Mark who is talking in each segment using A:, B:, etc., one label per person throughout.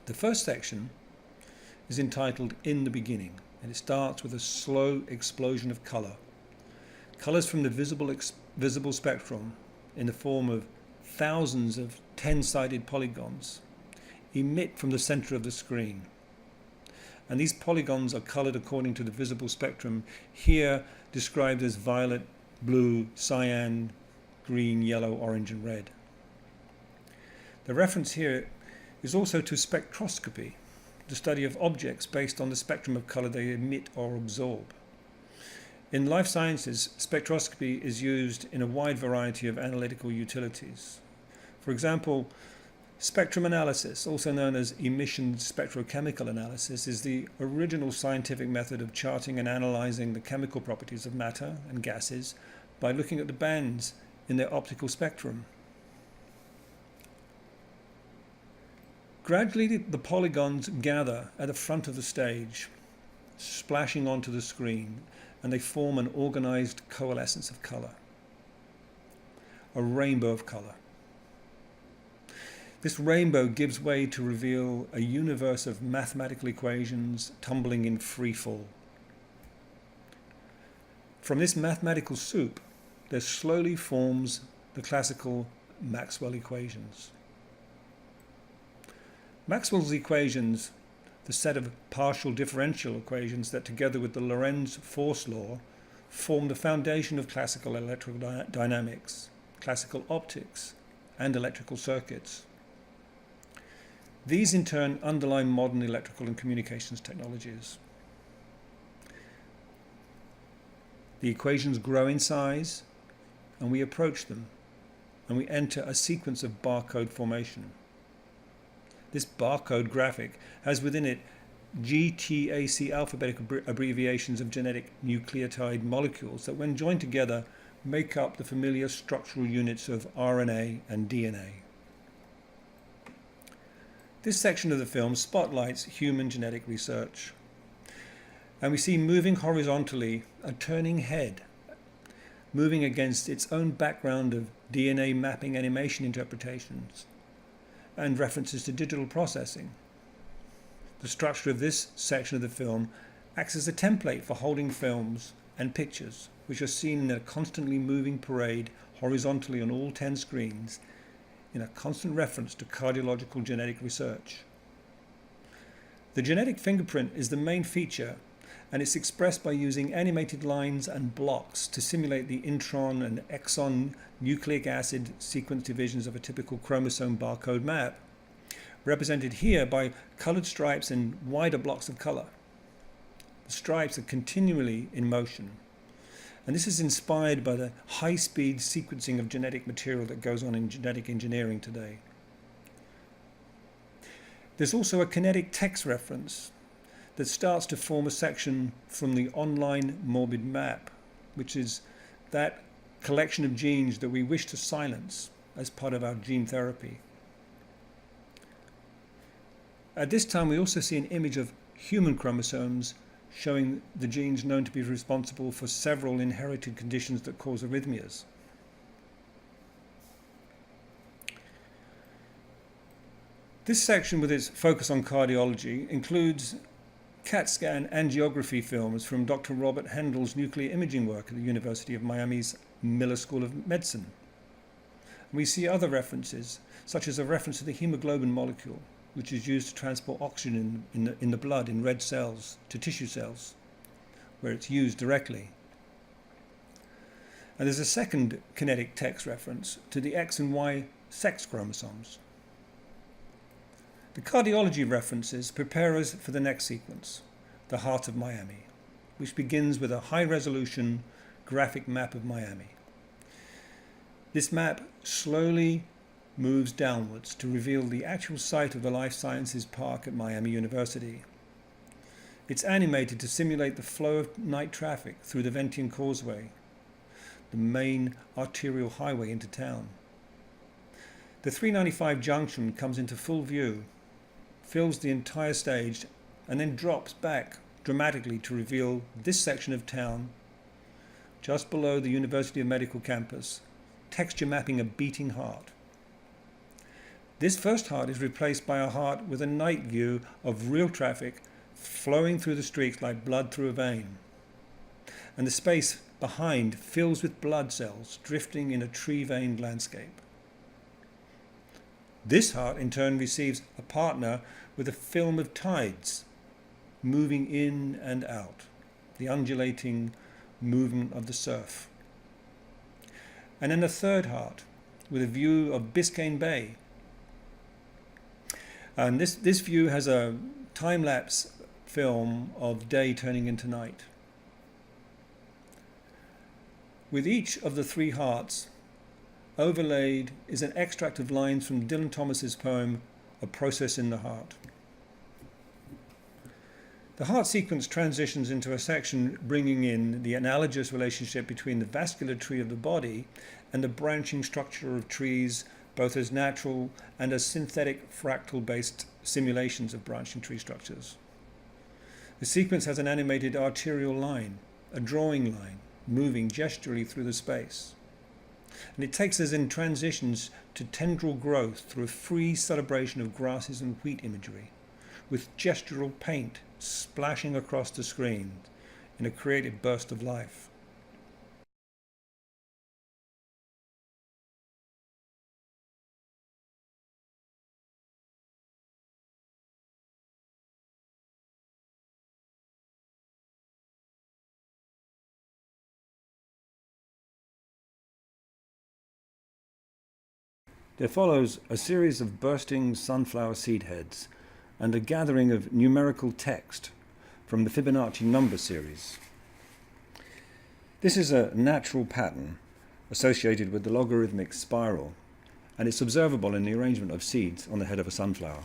A: The first section is entitled In the Beginning, and it starts with a slow explosion of colour. Colours from the visible spectrum, in the form of thousands of 10-sided polygons, emit from the centre of the screen. And these polygons are coloured according to the visible spectrum, here described as violet, blue, cyan, green, yellow, orange and red. The reference here is also to spectroscopy, the study of objects based on the spectrum of colour they emit or absorb. In life sciences, spectroscopy is used in a wide variety of analytical utilities. For example, spectrum analysis, also known as emission spectrochemical analysis, is the original scientific method of charting and analysing the chemical properties of matter and gases by looking at the bands in their optical spectrum. Gradually, the polygons gather at the front of the stage, splashing onto the screen, and they form an organised coalescence of colour, a rainbow of colour. This rainbow gives way to reveal a universe of mathematical equations tumbling in free fall. From this mathematical soup, there slowly forms the classical Maxwell equations. Maxwell's equations, the set of partial differential equations that, together with the Lorentz force law, form the foundation of classical electrodynamics, classical optics, and electrical circuits. These in turn underlie modern electrical and communications technologies. The equations grow in size, and we approach them, and we enter a sequence of barcode formation. This barcode graphic has within it GTAC alphabetic abbreviations of genetic nucleotide molecules that, when joined together, make up the familiar structural units of RNA and DNA. This section of the film spotlights human genetic research, and we see moving horizontally a turning head, moving against its own background of DNA mapping animation interpretations and references to digital processing. The structure of this section of the film acts as a template for holding films and pictures, which are seen in a constantly moving parade horizontally on all 10 screens, in a constant reference to cardiological genetic research. The genetic fingerprint is the main feature, and it's expressed by using animated lines and blocks to simulate the intron and exon nucleic acid sequence divisions of a typical chromosome barcode map, represented here by coloured stripes and wider blocks of colour. The stripes are continually in motion, and this is inspired by the high-speed sequencing of genetic material that goes on in genetic engineering today. There's also a kinetic text reference that starts to form a section from the online morbid map, which is that collection of genes that we wish to silence as part of our gene therapy. At this time, we also see an image of human chromosomes showing the genes known to be responsible for several inherited conditions that cause arrhythmias. This section, with its focus on cardiology, includes CAT scan angiography films from Dr. Robert Hendel's nuclear imaging work at the University of Miami's Miller School of Medicine. We see other references, such as a reference to the hemoglobin molecule, which is used to transport oxygen in the blood in red cells to tissue cells, where it's used directly. And there's a second kinetic text reference to the X and Y sex chromosomes. The cardiology references prepare us for the next sequence, the Heart of Miami, which begins with a high-resolution graphic map of Miami. This map slowly moves downwards to reveal the actual site of the Life Sciences Park at Miami University. It's animated to simulate the flow of night traffic through the Ventian Causeway, the main arterial highway into town. The 395 junction comes into full view, fills the entire stage, and then drops back dramatically to reveal this section of town just below the University of Medical campus, texture mapping a beating heart. This first heart is replaced by a heart with a night view of real traffic flowing through the streets like blood through a vein. And the space behind fills with blood cells drifting in a tree-veined landscape. This heart in turn receives a partner with a film of tides moving in and out, the undulating movement of the surf. And then a third heart with a view of Biscayne Bay. And this view has a time-lapse film of day turning into night. With each of the three hearts overlaid is an extract of lines from Dylan Thomas's poem, A Process in the Heart. The heart sequence transitions into a section bringing in the analogous relationship between the vascular tree of the body and the branching structure of trees, both as natural and as synthetic fractal-based simulations of branching tree structures. The sequence has an animated arterial line, a drawing line, moving gesturally through the space. And it takes us in transitions to tendril growth through a free celebration of grasses and wheat imagery, with gestural paint splashing across the screen in a creative burst of life. There follows a series of bursting sunflower seed heads and a gathering of numerical text from the Fibonacci number series. This is a natural pattern associated with the logarithmic spiral, and it's observable in the arrangement of seeds on the head of a sunflower.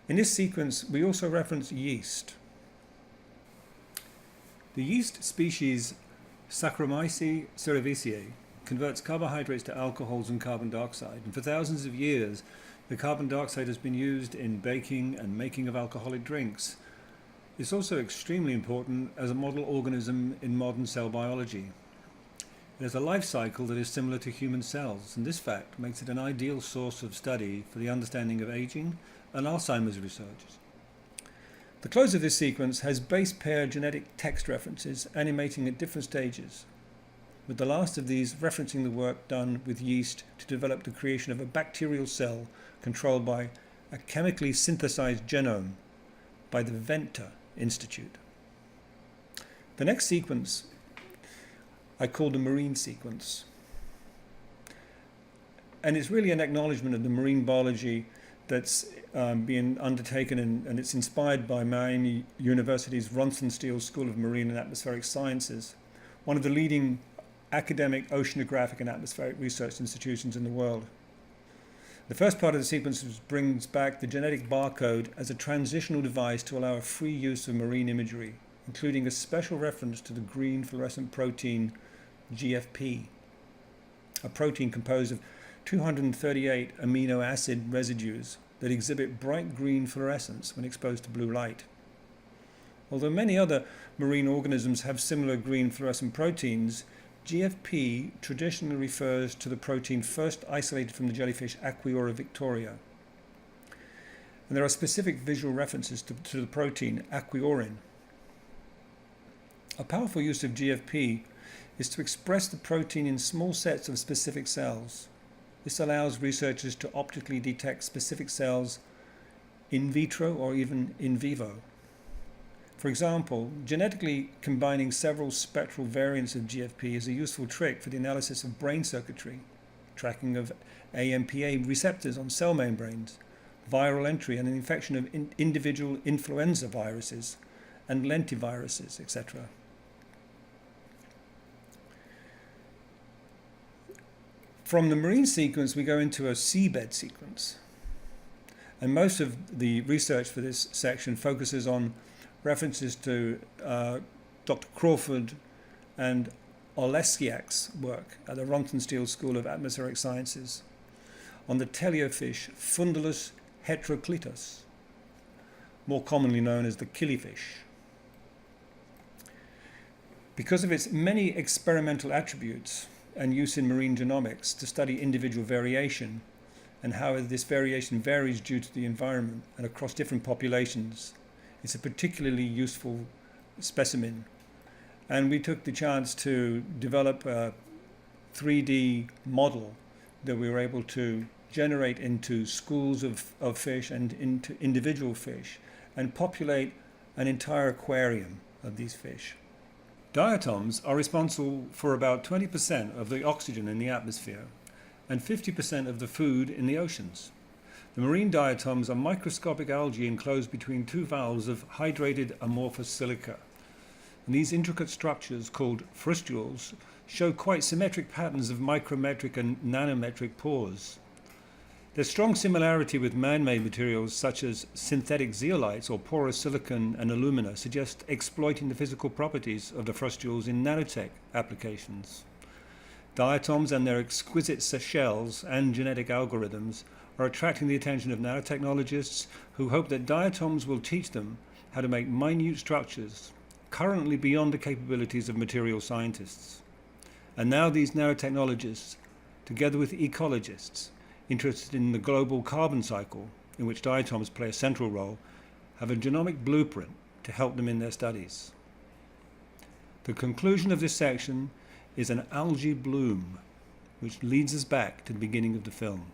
A: In this sequence, we also reference yeast. The yeast species Saccharomyces cerevisiae converts carbohydrates to alcohols and carbon dioxide, and for thousands of years the carbon dioxide has been used in baking and making of alcoholic drinks. It's also extremely important as a model organism in modern cell biology. It has a life cycle that is similar to human cells, and this fact makes it an ideal source of study for the understanding of aging and Alzheimer's research. The close of this sequence has base pair genetic text references animating at different stages, with the last of these referencing the work done with yeast to develop the creation of a bacterial cell controlled by a chemically synthesized genome by the Venter Institute. The next sequence I call the marine sequence, and it's really an acknowledgement of the marine biology that's being undertaken, and it's inspired by Miami University's Rothenstein School of Marine and Atmospheric Sciences, one of the leading academic oceanographic and atmospheric research institutions in the world. The first part of the sequence brings back the genetic barcode as a transitional device to allow a free use of marine imagery, including a special reference to the green fluorescent protein GFP, a protein composed of 238 amino acid residues that exhibit bright green fluorescence when exposed to blue light. Although many other marine organisms have similar green fluorescent proteins, GFP traditionally refers to the protein first isolated from the jellyfish Aquiora victoria. And there are specific visual references to the protein aquiorin. A powerful use of GFP is to express the protein in small sets of specific cells. This allows researchers to optically detect specific cells in vitro or even in vivo. For example, genetically combining several spectral variants of GFP is a useful trick for the analysis of brain circuitry, tracking of AMPA receptors on cell membranes, viral entry and an infection of individual influenza viruses and lentiviruses, etc. From the marine sequence, we go into a seabed sequence. And most of the research for this section focuses on references to Dr. Crawford and Oleksiak's work at the Rothenstein School of Atmospheric Sciences. on the teleofish Fundulus heteroclitus, more commonly known as the killifish. Because of its many experimental attributes and use in marine genomics to study individual variation and how this variation varies due to the environment and across different populations, it's a particularly useful specimen. And we took the chance to develop a 3D model that we were able to generate into schools of fish and into individual fish and populate an entire aquarium of these fish. Diatoms are responsible for about 20% of the oxygen in the atmosphere and 50% of the food in the oceans. The marine diatoms are microscopic algae enclosed between two valves of hydrated amorphous silica. And these intricate structures, called frustules, show quite symmetric patterns of micrometric and nanometric pores. Their strong similarity with man-made materials such as synthetic zeolites or porous silicon and alumina suggest exploiting the physical properties of the frustules in nanotech applications. Diatoms and their exquisite shells and genetic algorithms are attracting the attention of nanotechnologists who hope that diatoms will teach them how to make minute structures currently beyond the capabilities of material scientists. And now these nanotechnologists, together with ecologists interested in the global carbon cycle, in which diatoms play a central role, have a genomic blueprint to help them in their studies. The conclusion of this section is an algae bloom, which leads us back to the beginning of the film.